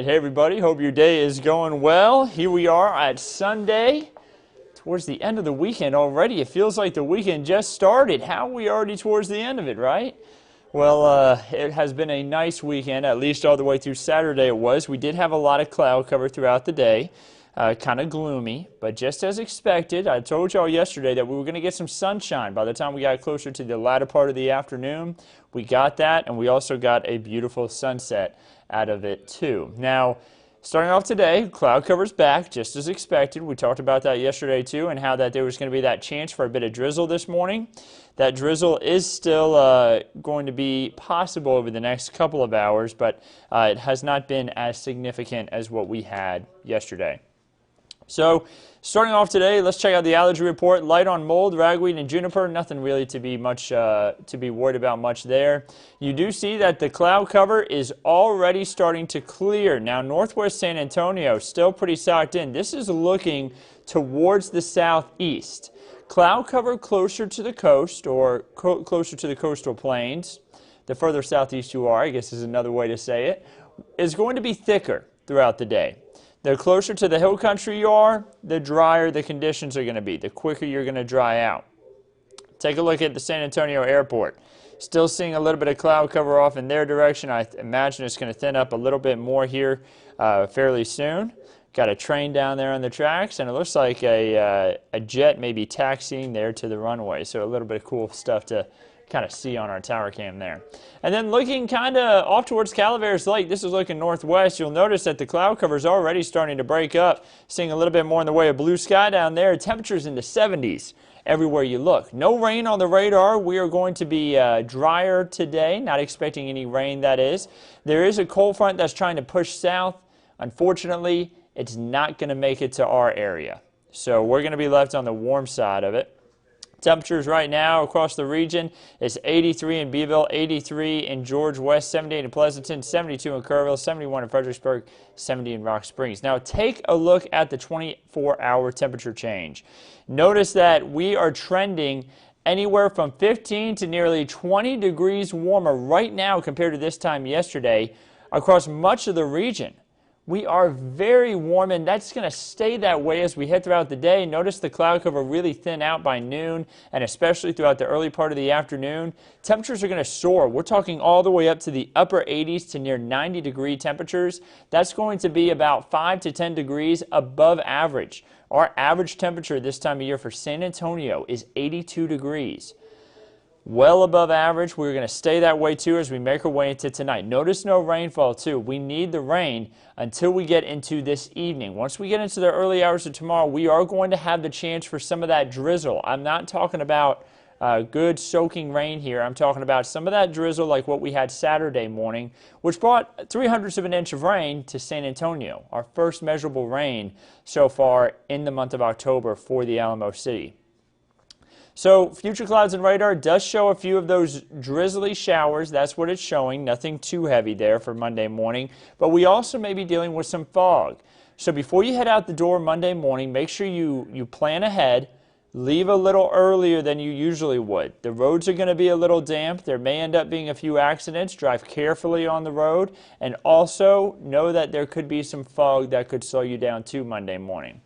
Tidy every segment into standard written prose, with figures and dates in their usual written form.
right, hey everybody, hope your day is going well. Here we are at Sunday, towards the end of the weekend already. It feels like the weekend just started. How are we already towards the end of it, right? Well, it has been a nice weekend, at least all the way through Saturday it was. We did have a lot of cloud cover throughout the day, kind of gloomy, but just as expected. I told y'all yesterday that we were going to get some sunshine by the time we got closer to the latter part of the afternoon. We got that, and we also got a beautiful sunset out of it too. Now, starting off today, cloud cover's back, just as expected. We talked about that yesterday too, and how that there was going to be that chance for a bit of drizzle this morning. That drizzle is still going to be possible over the next couple of hours, but it has not been as significant as what we had yesterday. So, starting off today, let's check out the allergy report. Light on mold, ragweed, and juniper. Nothing really to be worried about much there. You do see that the cloud cover is already starting to clear. Now, northwest San Antonio still pretty socked in. This is looking towards the southeast. Cloud cover closer to the coast, or closer to the coastal plains, the further southeast you are, I guess is another way to say it, is going to be thicker throughout the day. The closer to the hill country you are, the drier the conditions are going to be, the quicker you're going to dry out. Take a look at the San Antonio airport. Still seeing a little bit of cloud cover off in their direction. I imagine it's going to thin up a little bit more here fairly soon. Got a train down there on the tracks, and it looks like a jet may be taxiing there to the runway. So a little bit of cool stuff to kind of see on our tower cam there. And then looking kind of off towards Calaveras Lake, this is looking northwest. You'll notice that the cloud cover is already starting to break up. Seeing a little bit more in the way of blue sky down there. Temperatures in the 70s everywhere you look. No rain on the radar. We are going to be drier today. Not expecting any rain, that is. There is a cold front that's trying to push south. Unfortunately, it's not going to make it to our area. So we're going to be left on the warm side of it. Temperatures right now across the region is 83 in Beeville, 83 in George West, 78 in Pleasanton, 72 in Kerrville, 71 in Fredericksburg, 70 in Rock Springs. Now take a look at the 24-hour temperature change. Notice that we are trending anywhere from 15 to nearly 20 degrees warmer right now compared to this time yesterday across much of the region. We are very warm, and that's going to stay that way as we head throughout the day. Notice the cloud cover really thin out by noon, and especially throughout the early part of the afternoon. Temperatures are going to soar. We're talking all the way up to the upper 80s to near 90-degree temperatures. That's going to be about 5 to 10 degrees above average. Our average temperature this time of year for San Antonio is 82 degrees. Well above average. We're going to stay that way too as we make our way into tonight. Notice no rainfall too. We need the rain until we get into this evening. Once we get into the early hours of tomorrow, we are going to have the chance for some of that drizzle. I'm not talking about good soaking rain here. I'm talking about some of that drizzle like what we had Saturday morning, which brought 3/4 of an inch of rain to San Antonio. Our first measurable rain so far in the month of October for the Alamo City. So, future clouds and radar does show a few of those drizzly showers. That's what it's showing. Nothing too heavy there for Monday morning. But we also may be dealing with some fog. So, before you head out the door Monday morning, make sure you plan ahead. Leave a little earlier than you usually would. The roads are going to be a little damp. There may end up being a few accidents. Drive carefully on the road. And also know that there could be some fog that could slow you down too Monday morning.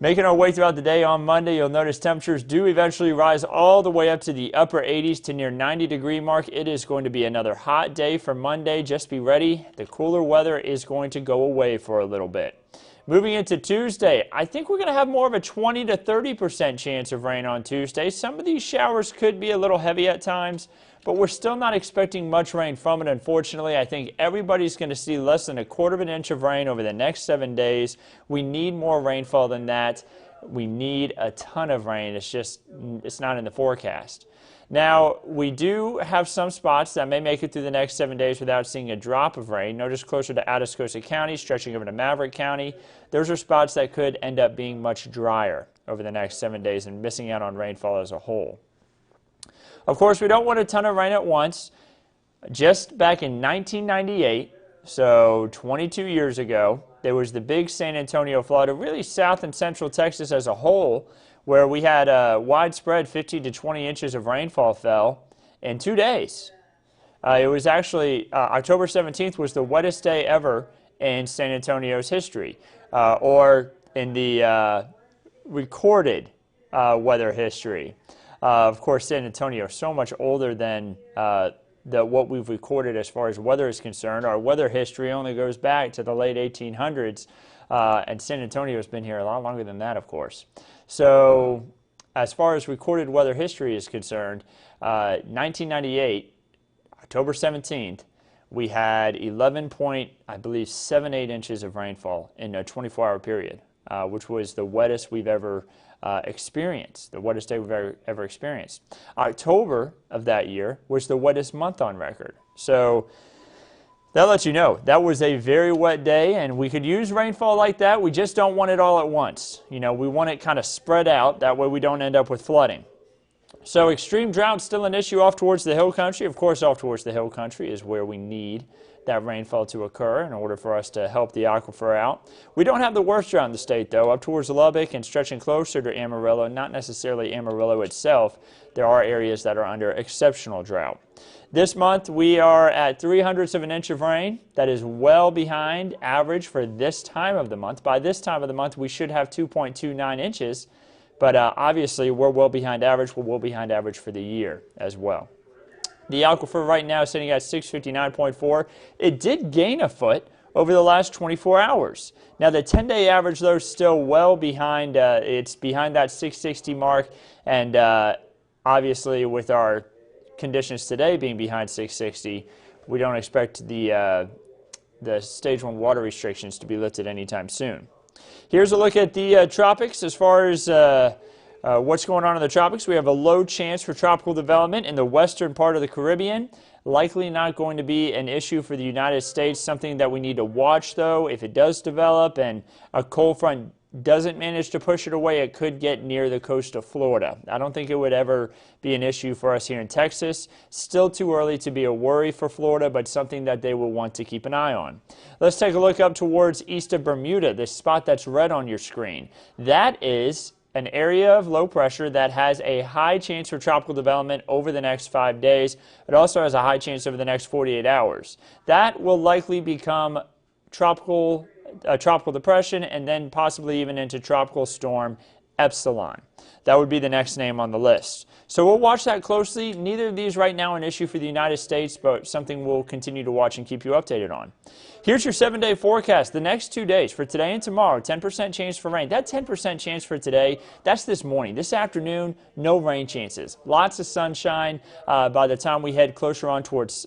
Making our way throughout the day on Monday, you'll notice temperatures do eventually rise all the way up to the upper 80s to near 90-degree mark. It is going to be another hot day for Monday. Just be ready. The cooler weather is going to go away for a little bit. Moving into Tuesday, I think we're going to have more of a 20 to 30% chance of rain on Tuesday. Some of these showers could be a little heavy at times, but we're still not expecting much rain from it, unfortunately. I think everybody's going to see less than 1/4 of an inch of rain over the next 7 days. We need more rainfall than that. We need a ton of rain. It's not in the forecast. Now, we do have some spots that may make it through the next 7 days without seeing a drop of rain. Notice closer to Atascosa County, stretching over to Maverick County. Those are spots that could end up being much drier over the next 7 days and missing out on rainfall as a whole. Of course, we don't want a ton of rain at once. Just back in 1998, so 22 years ago, there was the big San Antonio flood, or really South and Central Texas as a whole, where we had a widespread 15 to 20 inches of rainfall fell in 2 days. It was actually October 17th was the wettest day ever in San Antonio's history, or in the recorded weather history. Of course, San Antonio is so much older than what we've recorded as far as weather is concerned. Our weather history only goes back to the late 1800s, and San Antonio has been here a lot longer than that, of course. So as far as recorded weather history is concerned, 1998, October 17th, we had 11.78 inches of rainfall in a 24-hour period, which was the wettest we've ever experienced, the wettest day we've ever experienced. October of that year was the wettest month on record. So that lets you know that was a very wet day, and we could use rainfall like that. We just don't want it all at once. You know, we want it kind of spread out. That way we don't end up with flooding. So extreme drought still an issue off towards the hill country. Of course, off towards the hill country is where we need that rainfall to occur in order for us to help the aquifer out. We don't have the worst drought in the state, though. Up towards Lubbock and stretching closer to Amarillo, not necessarily Amarillo itself, there are areas that are under exceptional drought. This month, we are at 0.03 of an inch of rain. That is well behind average for this time of the month. By this time of the month, we should have 2.29 inches, but obviously, we're well behind average. We're well behind average for the year as well. The aquifer right now is sitting at 659.4. It did gain a foot over the last 24 hours. Now, the 10-day average, though, is still well behind. It's behind that 660 mark, and obviously, with our conditions today being behind 660, we don't expect the Stage 1 water restrictions to be lifted anytime soon. Here's a look at the tropics as far as what's going on in the tropics. We have a low chance for tropical development in the western part of the Caribbean. Likely not going to be an issue for the United States. Something that we need to watch, though, if it does develop and a cold front doesn't manage to push it away, it could get near the coast of Florida. I don't think it would ever be an issue for us here in Texas. Still too early to be a worry for Florida, but something that they will want to keep an eye on. Let's take a look up towards east of Bermuda, this spot that's red on your screen. That is an area of low pressure that has a high chance for tropical development over the next 5 days. It also has a high chance over the next 48 hours. That will likely become tropical depression, and then possibly even into tropical storm Epsilon. That would be the next name on the list. So we'll watch that closely. Neither of these right now an issue for the United States, but something we'll continue to watch and keep you updated on. Here's your 7-day forecast. The next 2 days, for today and tomorrow, 10% chance for rain. That 10% chance for today, that's this morning. This afternoon, no rain chances. Lots of sunshine by the time we head closer on towards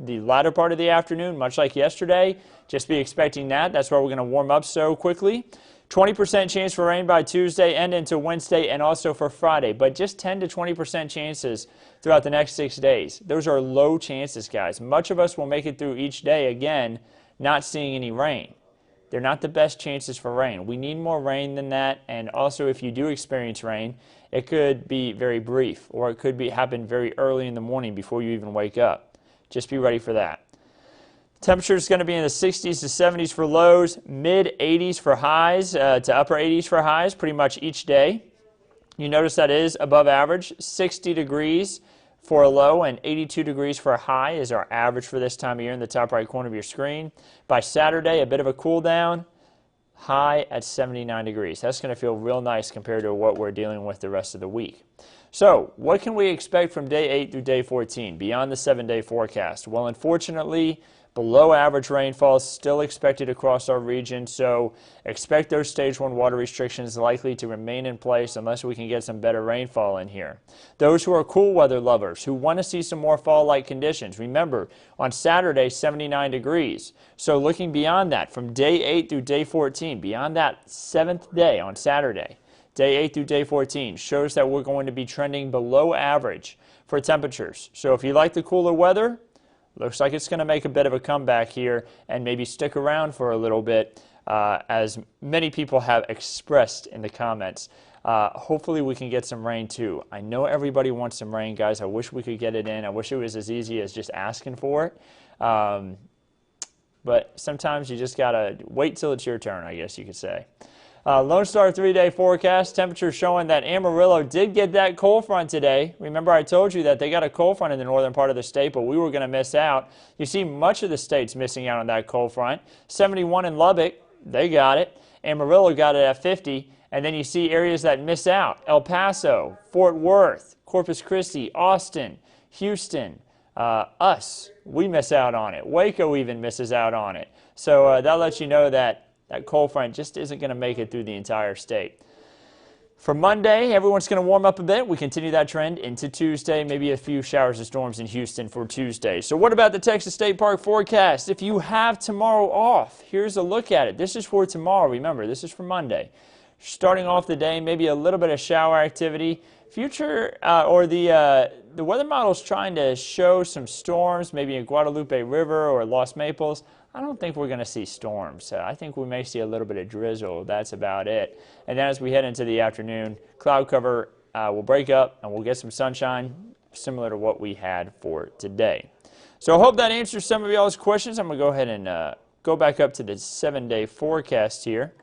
the latter part of the afternoon, much like yesterday. Just be expecting that. That's why we're going to warm up so quickly. 20% chance for rain by Tuesday and into Wednesday, and also for Friday, but just 10 to 20% chances throughout the next 6 days. Those are low chances, guys. Much of us will make it through each day, again, not seeing any rain. They're not the best chances for rain. We need more rain than that, and also if you do experience rain, it could be very brief, or it could happen very early in the morning before you even wake up. Just be ready for that. Temperature is going to be in the 60s to 70s for lows, mid-80s for highs to upper 80s for highs pretty much each day. You notice that is above average. 60 degrees for a low and 82 degrees for a high is our average for this time of year in the top right corner of your screen. By Saturday, a bit of a cool down, high at 79 degrees. That's going to feel real nice compared to what we're dealing with the rest of the week. So, what can we expect from day 8 through day 14 beyond the 7-day forecast? Well, unfortunately, below average rainfall is still expected across our region, so expect those Stage 1 water restrictions likely to remain in place unless we can get some better rainfall in here. Those who are cool weather lovers, who want to see some more fall-like conditions, remember, on Saturday, 79 degrees. So looking beyond that, from day 8 through day 14, beyond that 7th day on Saturday, day 8 through day 14 shows that we're going to be trending below average for temperatures. So if you like the cooler weather, looks like it's going to make a bit of a comeback here and maybe stick around for a little bit, as many people have expressed in the comments. Hopefully we can get some rain too. I know everybody wants some rain, guys. I wish we could get it in. I wish it was as easy as just asking for it. But sometimes you just got to wait till it's your turn, I guess you could say. Lone Star 3-day forecast, temperature showing that Amarillo did get that cold front today. Remember I told you that they got a cold front in the northern part of the state, but we were going to miss out. You see much of the state's missing out on that cold front. 71 in Lubbock, they got it. Amarillo got it at 50. And then you see areas that miss out. El Paso, Fort Worth, Corpus Christi, Austin, Houston, us, we miss out on it. Waco even misses out on it. So that lets you know that that cold front just isn't going to make it through the entire state. For Monday, everyone's going to warm up a bit. We continue that trend into Tuesday, maybe a few showers and storms in Houston for Tuesday. So what about the Texas State Park forecast? If you have tomorrow off, here's a look at it. This is for tomorrow. Remember, this is for Monday. Starting off the day, maybe a little bit of shower activity. Future the weather model is trying to show some storms, maybe in Guadalupe River or Los Maples. I don't think we're going to see storms. I think we may see a little bit of drizzle. That's about it. And then as we head into the afternoon, cloud cover will break up and we'll get some sunshine similar to what we had for today. So I hope that answers some of y'all's questions. I'm going to go ahead and go back up to the 7-day forecast here.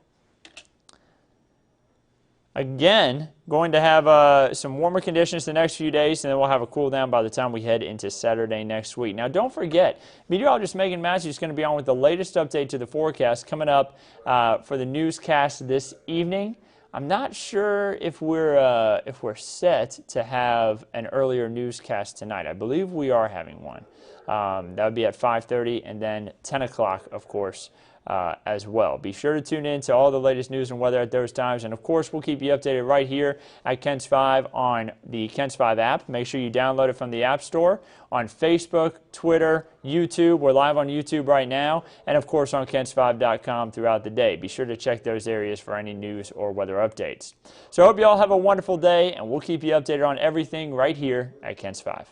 Again, going to have some warmer conditions the next few days, and then we'll have a cool down by the time we head into Saturday next week. Now, don't forget, meteorologist Megan Matthews is going to be on with the latest update to the forecast coming up for the newscast this evening. I'm not sure if we're set to have an earlier newscast tonight. I believe we are having one. That would be at 5:30 and then 10 o'clock, of course, as well. Be sure to tune in to all the latest news and weather at those times. And, of course, we'll keep you updated right here at KENS 5 on the KENS 5 app. Make sure you download it from the App Store. On Facebook, Twitter, YouTube. We're live on YouTube right now. And, of course, on KENS5.com throughout the day. Be sure to check those areas for any news or weather updates. So I hope you all have a wonderful day, and we'll keep you updated on everything right here at KENS 5.